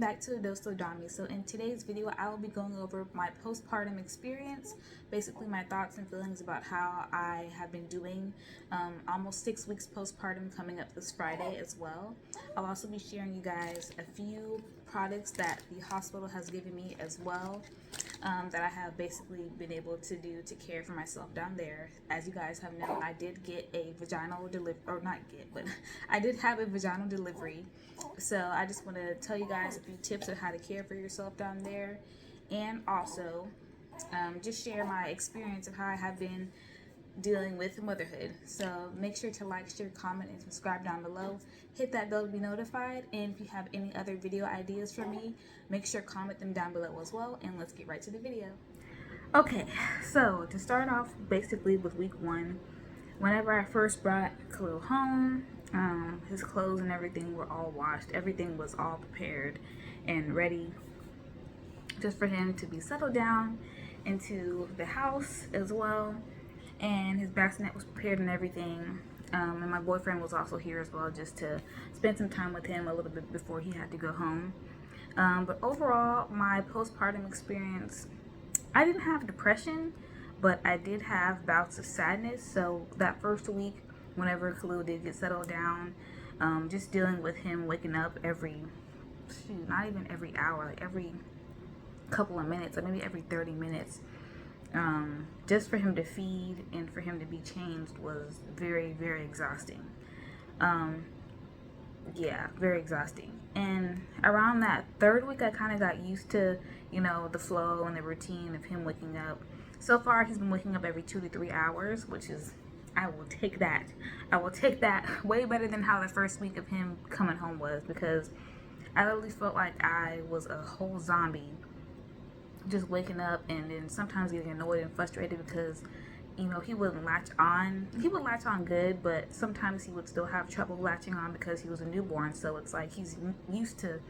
back to Adosto Dami. So in today's video, I will be going over my postpartum experience, basically my thoughts and feelings about how I have been doing, almost 6 weeks postpartum coming up this Friday as well. I'll also be sharing you guys a few products that the hospital has given me as well, that I have basically been able to do to care for myself down there. As you guys have known, I did get a vaginal delivery, or not get, but I did have a vaginal delivery. So I just want to tell you guys a few tips on how to care for yourself down there, and also just share my experience of how I have been dealing with motherhood. So make sure to like, share, comment, and subscribe down below. Hit that bell to be notified, and if you have any other video ideas for me, make sure to comment them down below as well, and let's get right to the video. Okay, so to start off basically with week 1, whenever I first brought Khalil home, his clothes and everything were all washed. Everything was all prepared and ready just for him to be settled down into the house as well. And his bassinet was prepared and everything. And my boyfriend was also here as well, just to spend some time with him a little bit before he had to go home. But overall, my postpartum experience, I didn't have depression, but I did have bouts of sadness. So that first week, whenever Khalil did get settled down, just dealing with him waking up not even every hour, like every couple of minutes, or maybe every 30 minutes, just for him to feed and for him to be changed was very, very exhausting. Yeah, very exhausting. And around that third week, I kind of got used to, the flow and the routine of him waking up. So far, he's been waking up every 2 to 3 hours, which is, I will take that. I will take that way better than how the first week of him coming home was, because I literally felt like I was a whole zombie, just waking up and then sometimes getting annoyed and frustrated because, he wouldn't latch on. He would latch on good, but sometimes he would still have trouble latching on because he was a newborn. So it's like he's used to,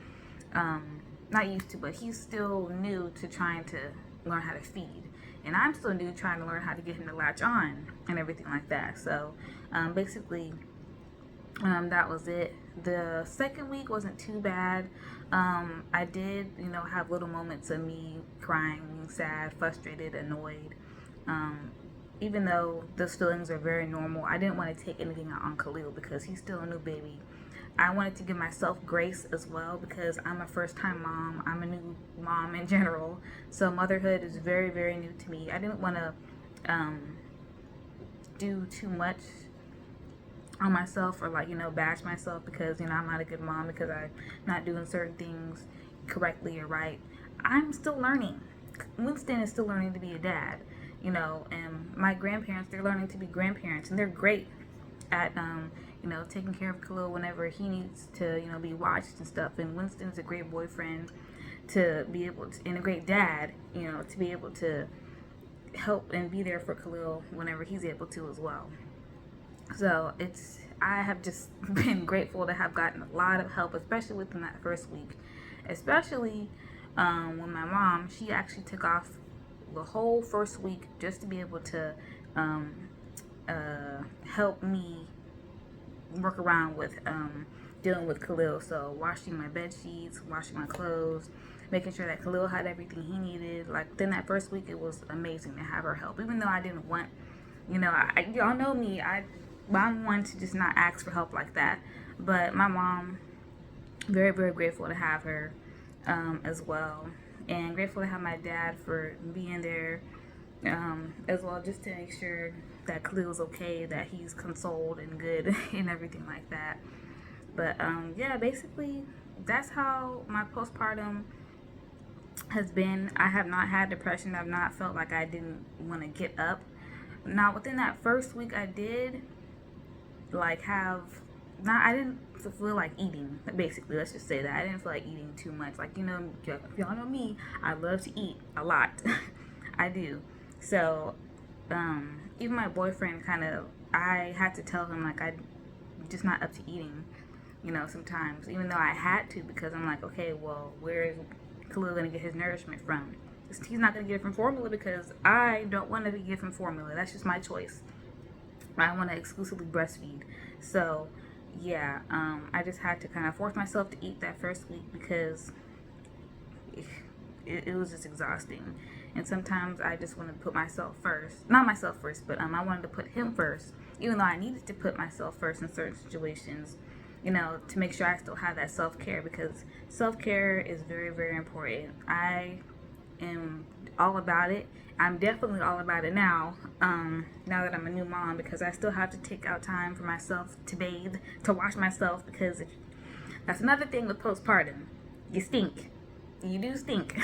not used to, but he's still new to trying to learn how to feed. And I'm still new trying to learn how to get him to latch on and everything like that. So basically, that was it. The second week wasn't too bad. I did, have little moments of me crying, being sad, frustrated, annoyed. Even though those feelings are very normal, I didn't want to take anything out on Khalil because he's still a new baby. I wanted to give myself grace as well because I'm a first-time mom. I'm a new mom in general. So motherhood is very, very new to me. I didn't want to do too much on myself or bash myself because, I'm not a good mom because I'm not doing certain things correctly or right. I'm still learning. Winston is still learning to be a dad, and my grandparents, they're learning to be grandparents, and they're great at, taking care of Khalil whenever he needs to, be watched and stuff. And Winston's a great boyfriend to be able to, and a great dad, to be able to help and be there for Khalil whenever he's able to as well. So I have just been grateful to have gotten a lot of help, especially within that first week. Especially when my mom, she actually took off the whole first week just to be able to help me work around with dealing with Khalil. So washing my bed sheets, washing my clothes, making sure that Khalil had everything he needed. Like within that first week, it was amazing to have her help, even though I didn't want, y'all know me, I'm one to just not ask for help like that. But my mom, very, very grateful to have her as well. And grateful to have my dad for being there as well, just to make sure that Khalil's okay, that he's consoled and good and everything like that. But yeah, basically, that's how my postpartum has been. I have not had depression. I've not felt like I didn't want to get up. Now, within that first week, I did I didn't feel like eating, basically. Let's just say that I didn't feel like eating too much. If y'all know me, I love to eat a lot. I do. So even my boyfriend I had to tell him I'm just not up to eating, sometimes, even though I had to, because I'm like, okay, well, where is Khalil going to get his nourishment from? He's not going to get it from formula because I don't want to get it from formula. That's just my choice. I want to exclusively breastfeed. So yeah, I just had to kind of force myself to eat that first week because it was just exhausting. And sometimes I just want to put myself first, not myself first, but I wanted to put him first, even though I needed to put myself first in certain situations, to make sure I still have that self-care, because self-care is very, very important. I am all about it. I'm definitely all about it now, now that I'm a new mom, because I still have to take out time for myself to bathe, to wash myself, because that's another thing with postpartum. You stink. You do stink.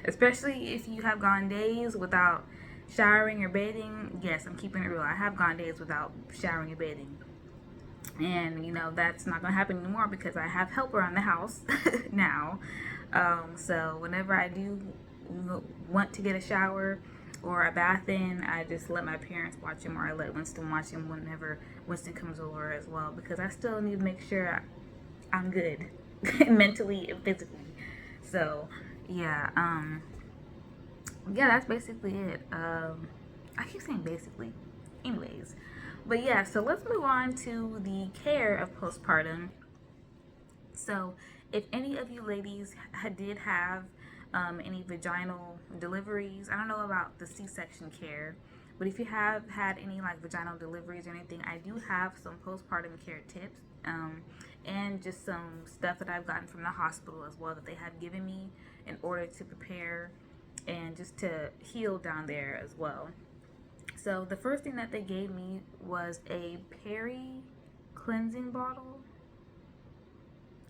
Especially if you have gone days without showering or bathing. Yes, I'm keeping it real. I have gone days without showering or bathing. And, that's not going to happen anymore because I have help around the house now. So whenever I do want to get a shower or a bath in, I just let my parents watch him, or I let Winston watch him whenever Winston comes over as well, because I still need to make sure I'm good mentally and physically. So yeah, that's basically it. I keep saying basically, anyways, but yeah. So let's move on to the care of postpartum. So if any of you ladies did have any vaginal deliveries, I don't know about the C-section care, but if you have had any like vaginal deliveries or anything, I do have some postpartum care tips, and just some stuff that I've gotten from the hospital as well, that they have given me in order to prepare and just to heal down there as well. So the first thing that they gave me was a peri cleansing bottle.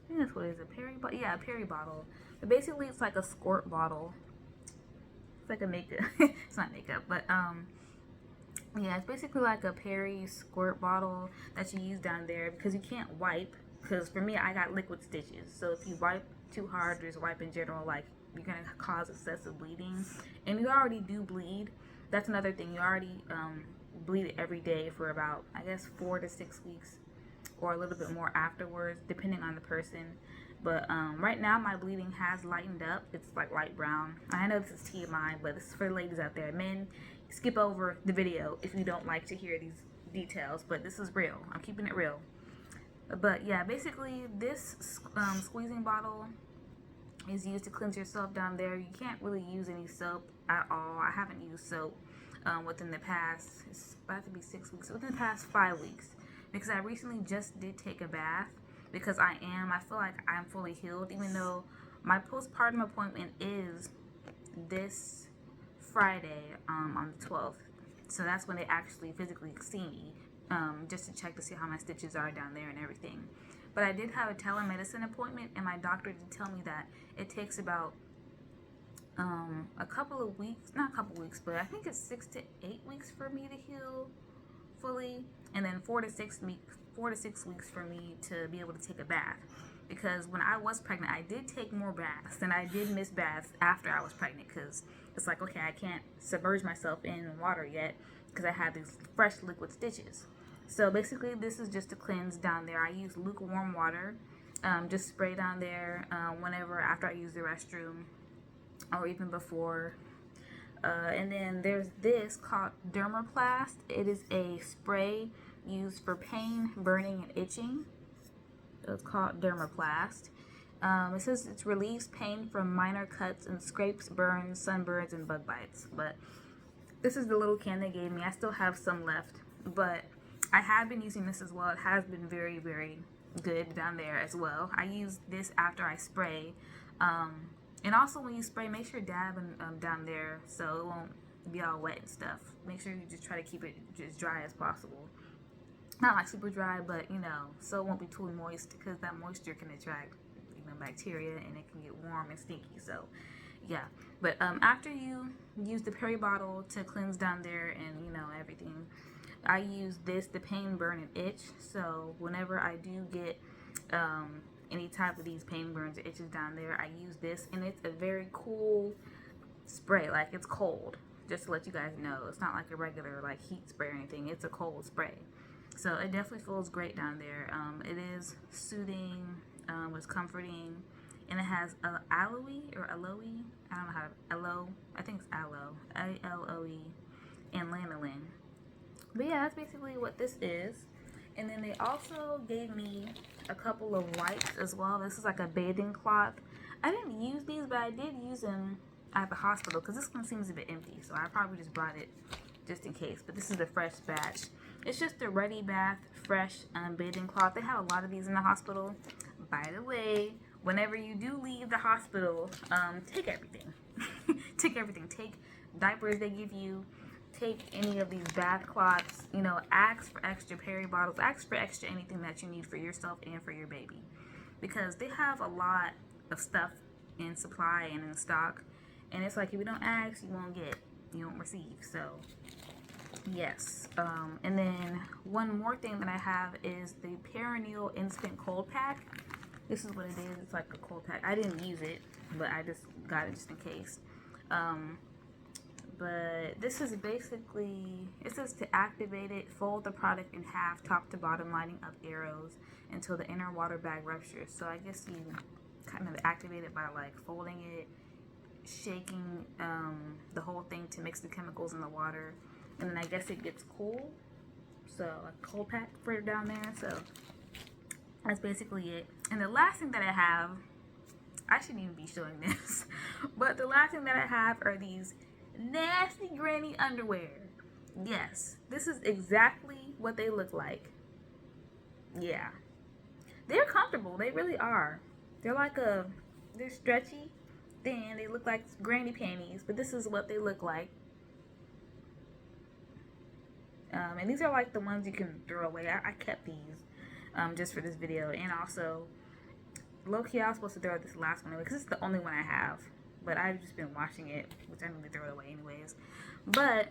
I think that's what it is, a peri bottle. Yeah, a peri bottle. But basically, it's like a squirt bottle. It's like a makeup. It's not makeup, but yeah, it's basically like a peri squirt bottle that you use down there, because you can't wipe. Because for me, I got liquid stitches. So if you wipe too hard, or just wipe in general, like, you're gonna cause excessive bleeding, and you already do bleed. That's another thing. You already bleed every day for about, I guess, 4 to 6 weeks, or a little bit more afterwards, depending on the person. But right now, my bleeding has lightened up. It's like light brown. I know this is TMI, but this is for the ladies out there. Men, skip over the video if you don't like to hear these details, but this is real. I'm keeping it real. But yeah, basically, this squeezing bottle is used to cleanse yourself down there. You can't really use any soap at all. I haven't used soap within the past, it's about to be 6 weeks, within the past 5 weeks, because I recently just did take a bath, because I feel like I'm fully healed, even though my postpartum appointment is this Friday, on the 12th. So that's when they actually physically see me, just to check to see how my stitches are down there and everything. But I did have a telemedicine appointment, and my doctor did tell me that it takes about a couple of weeks, not a couple of weeks, but I think it's 6 to 8 weeks for me to heal fully, and then 4 to 6 weeks for me to be able to take a bath. Because when I was pregnant, I did take more baths, and I did miss baths after I was pregnant, because it's like, okay, I can't submerge myself in water yet because I had these fresh liquid stitches. So basically, this is just to cleanse down there. I use lukewarm water, just spray down there whenever after I use the restroom, or even before. And then there's this called Dermaplast. It is a spray used for pain, burning, and itching. So it's called Dermaplast. It says it relieves pain from minor cuts and scrapes, burns, sunburns, and bug bites. But this is the little can they gave me. I still have some left, but I have been using this as well. It has been very, very good down there as well. I use this after I spray. And also when you spray, make sure you dab down there so it won't be all wet and stuff. Make sure you just try to keep it as dry as possible. Not like super dry, but so it won't be too moist, because that moisture can attract bacteria, and it can get warm and stinky. So yeah, but after you use the peri bottle to cleanse down there and everything, I use this, the pain, burn, and itch. So whenever I do get any type of these pain, burns, or itches down there, I use this, and it's a very cool spray. Like, it's cold, just to let you guys know. It's not like a regular like heat spray or anything. It's a cold spray, so it definitely feels great down there. It is soothing, it's comforting, and it has aloe or aloe. I don't know how to, aloe. I think it's aloe, ALOE, and lanolin. But yeah, that's basically what this is. And then they also gave me a couple of wipes as well. This is like a bathing cloth. I didn't use these, but I did use them at the hospital because this one seems a bit empty, so I probably just brought it just in case. But this is the fresh batch. It's just the Ready Bath Fresh bathing cloth. They have a lot of these in the hospital. By the way, whenever you do leave the hospital, take everything. Take everything. Take diapers they give you. Take any of these bath cloths. You know, ask for extra peri bottles. Ask for extra anything that you need for yourself and for your baby, because they have a lot of stuff in supply and in stock, and it's like if you don't ask, you won't get, you won't receive. So yes. And then one more thing that I have is the Perineal Instant Cold Pack. This is what it is. It's like a cold pack. I didn't use it, but I just got it just in case. But this is basically, it says to activate it, fold the product in half, top to bottom, lining up arrows until the inner water bag ruptures. So I guess you kind of activate it by like folding it, shaking the whole thing to mix the chemicals in the water, and then I guess it gets cool. So a cold pack for down there. So that's basically it. And the last thing that I have, I shouldn't even be showing this, but the last thing that I have are these nasty granny underwear. Yes, this is exactly what they look like. Yeah, they're comfortable. They really are. They're like they're stretchy, thin. They look like granny panties, but this is what they look like. And these are like the ones you can throw away. I kept these just for this video, and also low-key I was supposed to throw this last one away because it's the only one I have, but I've just been washing it, which I need to throw it away anyways. But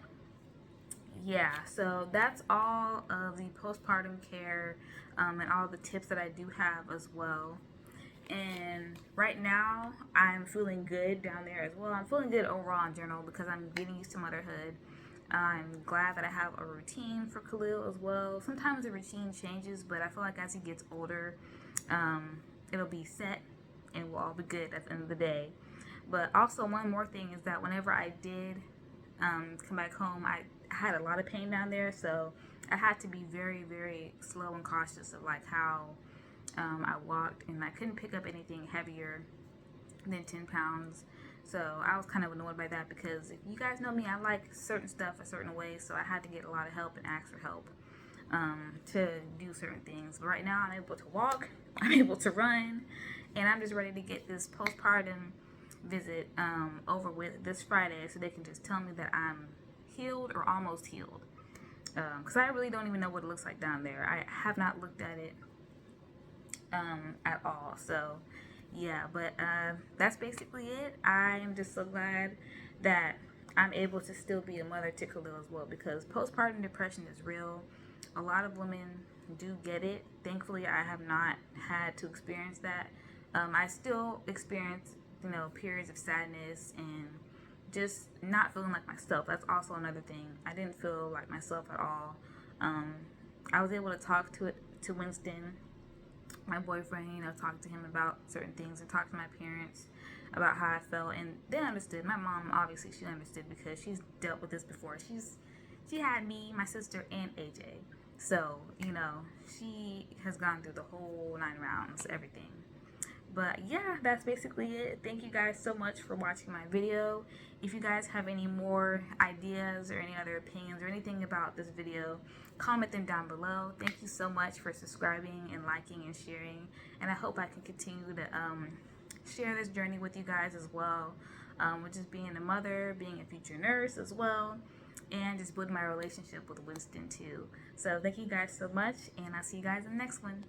yeah, so that's all of the postpartum care and all the tips that I do have as well. And right now I'm feeling good down there as well. I'm feeling good overall in general because I'm getting used to motherhood. I'm glad that I have a routine for Khalil as well. Sometimes the routine changes, but I feel like as he gets older, it'll be set and we'll all be good at the end of the day. But also one more thing is that whenever I did come back home, I had a lot of pain down there, so I had to be very, very slow and cautious of like how I walked, and I couldn't pick up anything heavier than 10 pounds. So I was kind of annoyed by that because if you guys know me, I like certain stuff a certain way, so I had to get a lot of help and ask for help to do certain things. But right now I'm able to walk, I'm able to run, and I'm just ready to get this postpartum visit over with this Friday so they can just tell me that I'm healed or almost healed, because I really don't even know what it looks like down there. I have not looked at it at all. So yeah, but that's basically it. I am just so glad that I'm able to still be a mother to Khalil as well, because postpartum depression is real. A lot of women do get it. Thankfully, I have not had to experience that. I still experience, you know, periods of sadness and just not feeling like myself. That's also another thing. I didn't feel like myself at all. I was able to talk to Winston, my boyfriend, you know, talk to him about certain things and talk to my parents about how I felt, and they understood. My mom, obviously, she understood because she's dealt with this before. She had me, my sister, and AJ. So, you know, she has gone through the whole 9 rounds, everything. But yeah, that's basically it. Thank you guys so much for watching my video. If you guys have any more ideas or any other opinions or anything about this video, comment them down below. Thank you so much for subscribing and liking and sharing. And I hope I can continue to share this journey with you guys as well, with just being a mother, being a future nurse as well, and just building my relationship with Winston too. So thank you guys so much, and I'll see you guys in the next one.